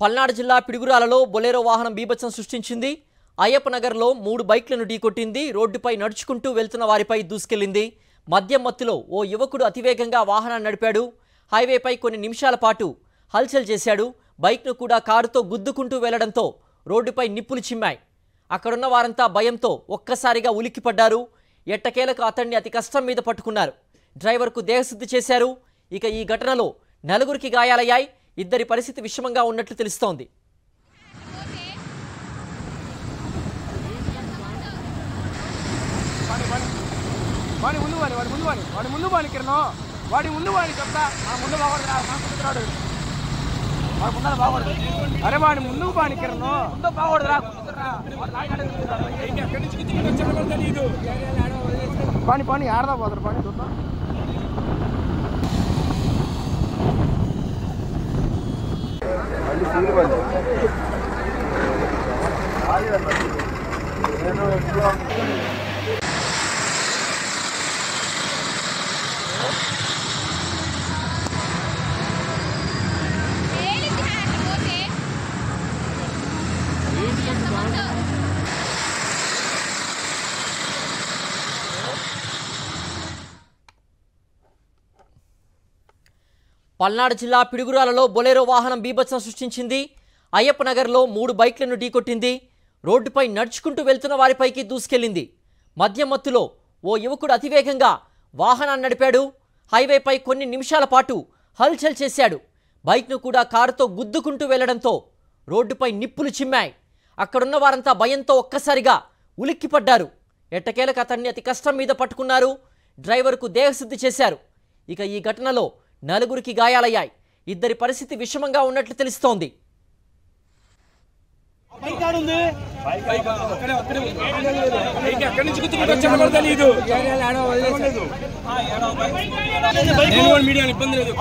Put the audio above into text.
పల్నాడు జిల్లా పిడుగురాలలో బొలెరో వాహనం బీభత్సం సృష్టించింది. అయ్యప్ప నగర్లో 3 బైక్లను ఢీకొట్టింది. రోడ్డుపై నడుచుకుంటూ వెళ్తున్న వారిపై దూసుకెళ్లింది. మద్యం మత్తులో ఓ యువకుడు అతివేగంగా వాహనాన్ని నడిపాడు. హైవేపై కొన్ని నిమిషాల పాటు హల్చల్ చేశాడు. బైక్ను కూడా కారుతో గుద్దుకుంటూ వెళ్లడంతో రోడ్డుపై నిప్పులు చిమ్మాయి. అక్కడున్న వారంతా భయంతో ఒక్కసారిగా ఉలిక్కిపడ్డారు. ఎట్టకేలకు అతన్ని అతి కష్టం మీద పట్టుకున్నారు. డ్రైవర్కు దేహశుద్ధి చేశారు. ఇక ఈ ఘటనలో 4గురికి గాయాలయ్యాయి. ఇద్దరి పరిస్థితి విషమంగా ఉన్నట్లు తెలుస్తోంది. అరే వాడి ముందు పాని కిరణ్ పాని పాని ఆడదా పోతారు పాని చూద్దాం. పల్నాడు జిల్లా పిడుగురాలలో బొలెరో వాహనం బీభత్సం సృష్టించింది. అయ్యప్ప నగర్లో 3 బైక్లను ఢీకొట్టింది. రోడ్డుపై నడుచుకుంటూ వెళ్తున్న వారిపైకి దూసుకెళ్లింది. మద్యం మత్తులో ఓ యువకుడు అతివేగంగా వాహనాన్ని నడిపాడు. హైవేపై కొన్ని నిమిషాల పాటు హల్చల్ చేశాడు. బైక్ను కూడా కారుతో గుద్దుకుంటూ వెళ్లడంతో రోడ్డుపై నిప్పులు చిమ్మాయి. అక్కడున్న వారంతా భయంతో ఒక్కసారిగా ఉలిక్కిపడ్డారు. ఎట్టకేలకు అతన్ని అతి కష్టం మీద పట్టుకున్నారు. డ్రైవర్కు దేహశుద్ధి చేశారు. ఇక ఈ ఘటనలో 4గురికి గాయాలయ్యాయి. ఇద్దరి పరిస్థితి విషమంగా ఉన్నట్లు తెలుస్తోంది. మీడియా ఇబ్బంది లేదు.